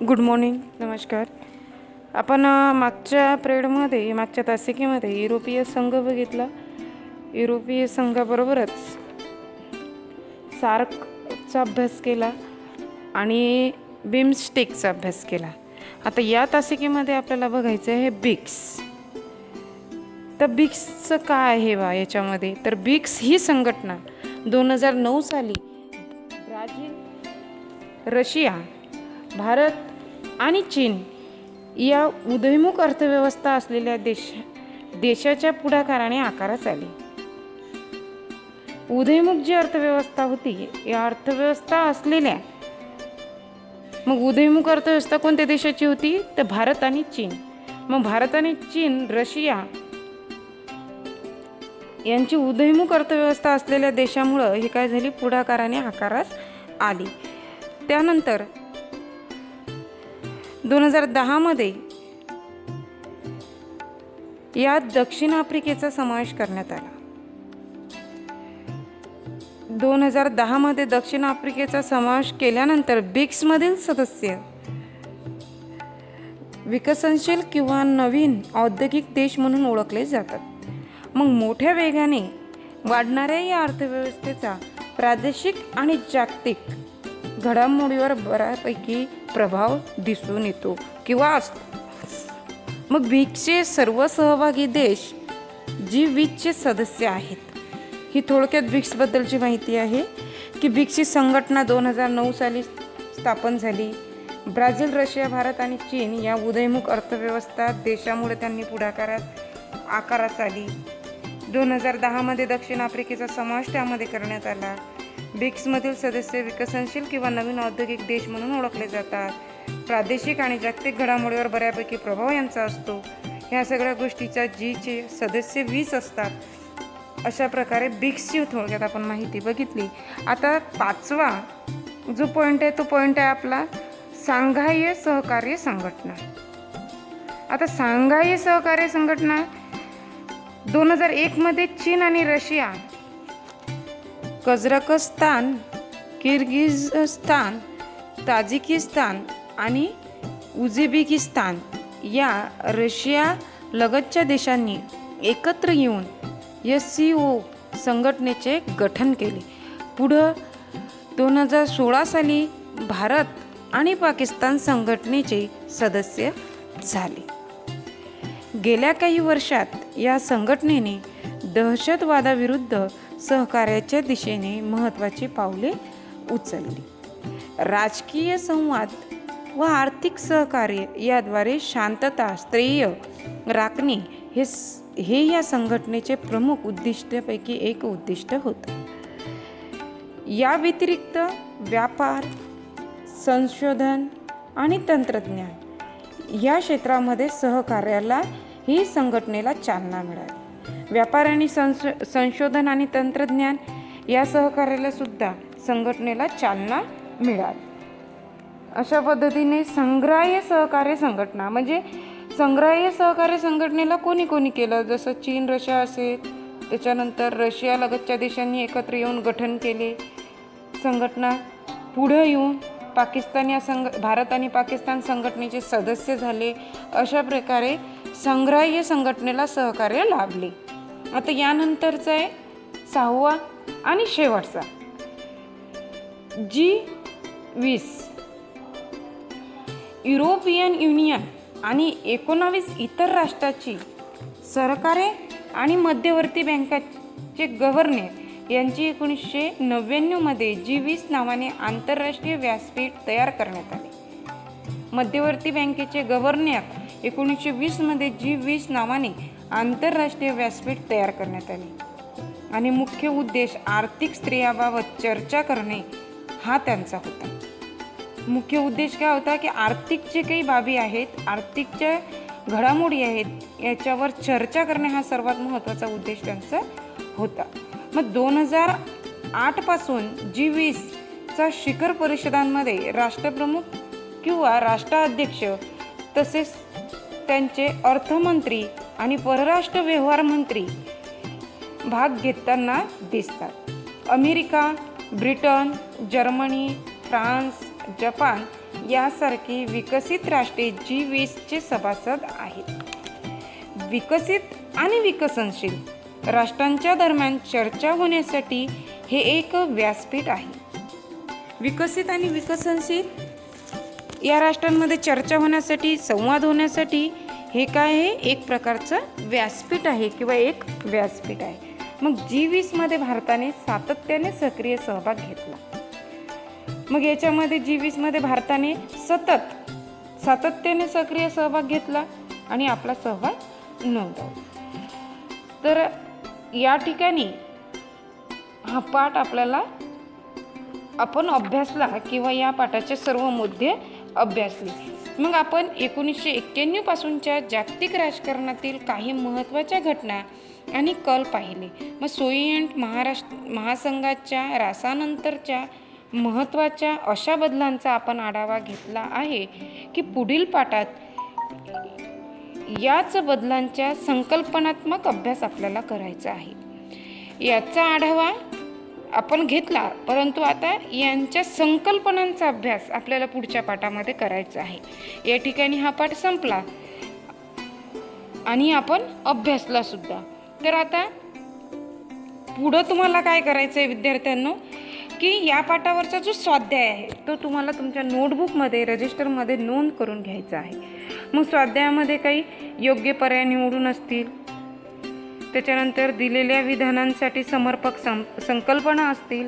Good morning, नमस्कार. आपण मागच्या तासिकेमध्ये युरोपीय संघ बघितला. युरोपीय संघाबरोबरच सार्कचा अभ्यास केला आणि बिमस्टेकचा अभ्यास केला. आता या तासिकेमध्ये आपल्याला बघायचं आहे ब्रिक्स. तर ब्रिक्सचं काय आहे याच्यामध्ये, तर ब्रिक्स ही संघटना 2009 साली ब्राझील, रशिया, भारत आणि चीन या उदयोन्मुख अर्थव्यवस्था असलेल्या देशाच्या पुढाकाराने आकारास आली. उदयोन्मुख जी अर्थव्यवस्था होती, या अर्थव्यवस्था असलेल्या मग उदयोन्मुख अर्थव्यवस्था कोणत्या देशाची होती, तर भारत आणि चीन. मग भारत आणि चीन, रशिया यांची उदयोन्मुख अर्थव्यवस्था असलेल्या देशामुळं हे काय झाली, पुढाकाराने आकारास आली. त्यानंतर 2010 मध्ये यात दक्षिण आफ्रिकेचा समावेश करण्यात आला. 2010 मध्ये दक्षिण आफ्रिकेचा समावेश केल्यानंतर ब्रिक्समधील सदस्य विकसनशील किंवा नवीन औद्योगिक देश म्हणून ओळखले जातात. मग मोठ्या वेगाने वाढणाऱ्या या अर्थव्यवस्थेचा प्रादेशिक आणि जागतिक घडामोडीवर बऱ्यापैकी प्रभाव दिसून येतो किंवा असतो. मग ब्रिक्सचे सर्व सहभागी देश G20चे सदस्य आहेत. ही थोडक्यात ब्रिक्सबद्दलची माहिती आहे की ब्रिक्सची संघटना 2009 साली स्थापन झाली. ब्राझील, रशिया, भारत आणि चीन या उदयोन्मुख अर्थव्यवस्था देशामुळे त्यांनी आकारास आली. 2010 मध्ये दक्षिण आफ्रिकेचा समावेश त्यामध्ये करण्यात आला. ब्रिक्समधील सदस्य विकसनशील किंवा नवीन औद्योगिक देश म्हणून ओळखले जातात. प्रादेशिक आणि जागतिक घडामोडीवर बऱ्यापैकी प्रभाव यांचा असतो. ह्या सगळ्या गोष्टीचा Gचे सदस्य 20 असतात. अशा प्रकारे ब्रिक्सची थोडक्यात आपण माहिती बघितली. आता 5वा जो पॉईंट आहे तो पॉईंट आहे आपला सांघाई सहकार्य संघटना. आता सांघाई सहकार्य संघटना 2001 मध्ये चीन आणि रशिया, कझाकस्तान, किर्गिझस्तान, ताजिकिस्तान आणि उझबेकिस्तान या रशिया लगतच्या देशांनी एकत्र येऊन SCO संघटनेचे गठन केले. पुढं 2016 साली भारत आणि पाकिस्तान संघटनेचे सदस्य झाले. गेल्या काही वर्षात या संघटनेने दहशतवादाविरुद्ध सहकार्याच्या दिशेने महत्त्वाची पावले उचलली. राजकीय संवाद व आर्थिक सहकार्य याद्वारे शांतता, स्थैर्य राखणे हे या संघटनेचे प्रमुख उद्दिष्टापैकी एक उद्दिष्ट होतं. या व्यतिरिक्त व्यापार, संशोधन आणि तंत्रज्ञान या क्षेत्रामध्ये सहकार्याला ही संघटनेला चालना मिळाली. व्यापार आणि संशोधन आणि तंत्रज्ञान या सहकार्याला सुद्धा संघटनेला चालना मिळाली. अशा पद्धतीने संग्राह्य सहकार्य संघटना म्हणजे संग्राह्य सहकार्य संघटनेला कोणी केलं, जसं चीन, रशिया असेल. त्याच्यानंतर रशिया लगतच्या देशांनी एकत्र येऊन गठन केले. संघटना पुढं येऊन भारत आणि पाकिस्तान संघटनेचे सदस्य झाले. अशा प्रकारे संग्राह्य संघटनेला सहकार्य लाभले. आता यानंतरचा आहे 6वा आणि शेवटचा G20. युरोपियन युनियन आणि 19 इतर राष्ट्राची सरकारे आणि मध्यवर्ती बँकांचे गव्हर्नर यांची 1999 मध्ये G20 नावाने आंतरराष्ट्रीय व्यासपीठ तयार करण्यात आले. मध्यवर्ती बँकेचे गव्हर्नर 1920 मध्ये G20 नावाने आंतरराष्ट्रीय व्यासपीठ तयार करण्यात आले आणि मुख्य उद्देश आर्थिक स्थैर्याबाबत चर्चा करणे हा त्यांचा होता. मुख्य उद्देश काय होता की आर्थिक जे काही बाबी आहेत, आर्थिकच्या घडामोडी आहेत, याच्यावर चर्चा करणे हा सर्वात महत्त्वाचा उद्देश त्यांचा होता. मग 2008 पासून G20चा शिखर परिषदांमध्ये राष्ट्रप्रमुख किंवा राष्ट्राध्यक्ष तसेच त्यांचे अर्थमंत्री आणि परराष्ट्र व्यवहार मंत्री भाग घेताना दिसतात. America, Britain, Germany, France, Japan यासारखी विकसित राष्ट्रे G20चे सभासद आहेत. विकसित आणि विकसनशील राष्ट्रांच्या दरम्यान चर्चा होण्यासाठी हे एक व्यासपीठ आहे. विकसित आणि विकसनशील या राष्ट्रांमध्ये चर्चा होण्यासाठी, संवाद होण्यासाठी हे काय आहे, एक प्रकारचं व्यासपीठ आहे किंवा एक व्यासपीठ आहे. मग G20मध्ये भारताने सातत्याने सक्रिय सहभाग घेतला. मग याच्यामध्ये G20मध्ये भारताने सातत्याने सक्रिय सहभाग घेतला आणि आपला सहभाग नोंदवला. तर या ठिकाणी हा पाठ आपण अभ्यासला किंवा या पाठाचे सर्व मुद्दे अभ्यासले. मग आपण 1991 पासूनच्या जागतिक राजकारणातील काही महत्त्वाच्या घटना आणि कल पाहिले. मग सोव्हिएट महासंघाच्या ऱ्हासानंतरच्या महत्त्वाच्या अशा बदलांचा आपण आढावा घेतला आहे की पुढील पाठात याच बदलांच्या संकल्पनात्मक अभ्यास आपल्याला करायचा आहे. याचा आढावा आपण घेतला, परंतु आता यांच्या संकल्पनांचा अभ्यास आपल्याला पुढच्या पाठामध्ये करायचा आहे. या ठिकाणी हा पाठ संपला आणि आपण अभ्यासला सुद्धा. तर आता पुढं तुम्हाला काय करायचं आहे विद्यार्थ्यांनो, की या पाठावरचा जो स्वाध्याय आहे तो तुम्हाला तुमच्या नोटबुकमध्ये, रजिस्टरमध्ये नोंद करून घ्यायचा आहे. मग स्वाध्यायामध्ये काही योग्य पर्याय निवडून असतील, त्याच्यानंतर दिलेल्या विधानांसाठी समर्पक संकल्पना असतील,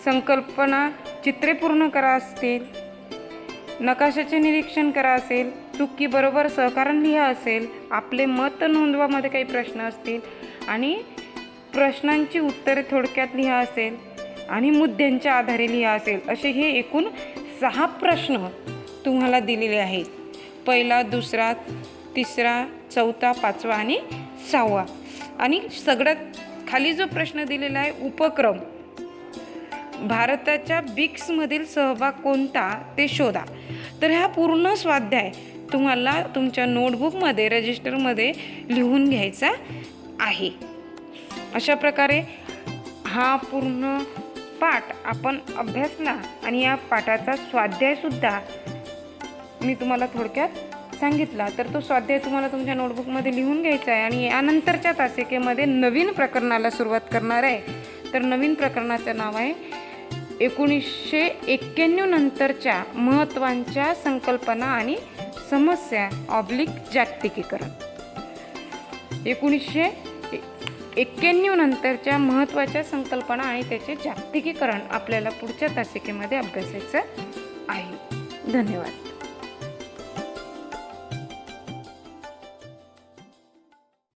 संकल्पना चित्रे पूर्ण करा असतील, नकाशाचे निरीक्षण करा असेल, चुकी बरोबर सहकारण लिहा असेल, आपले मत नोंदवामध्ये काही प्रश्न असतील आणि प्रश्नांची उत्तरे थोडक्यात लिहा असेल आणि मुद्द्यांच्या आधारे लिहा असेल, असे हे एकूण 6 प्रश्न तुम्हाला दिलेले आहेत. पहिला, दुसरा, तिसरा, चौथा, पाचवा आणि 6वा. आणि सगळ्यात खाली जो प्रश्न दिलेला आहे, उपक्रम, भारताच्या ब्रिक्समधील सहभाग कोणता ते शोधा. तर हा पूर्ण स्वाध्याय तुम्हाला तुमच्या नोटबुकमध्ये, रजिस्टरमध्ये लिहून घ्यायचा आहे. अशा प्रकारे हा पूर्ण पाठ आपण अभ्यासला आणि या पाठाचा स्वाध्यायसुद्धा मी तुम्हाला थोडक्यात सांगितला. तर तो स्वाध्याय तुम्हाला तुमच्या नोटबुकमध्ये लिहून घ्यायचा आहे आणि यानंतरच्या तासिकेमध्ये नवीन प्रकरणाला सुरुवात करणार आहे. तर नवीन प्रकरणाचं नाव आहे 1991 नंतरच्या महत्त्वाच्या संकल्पना आणि समस्या / जागतिकीकरण. 1991 नंतरच्या महत्त्वाच्या संकल्पना आणि त्याचे जागतिकीकरण आपल्याला पुढच्या तासिकेमध्ये अभ्यासायचं आहे. धन्यवाद.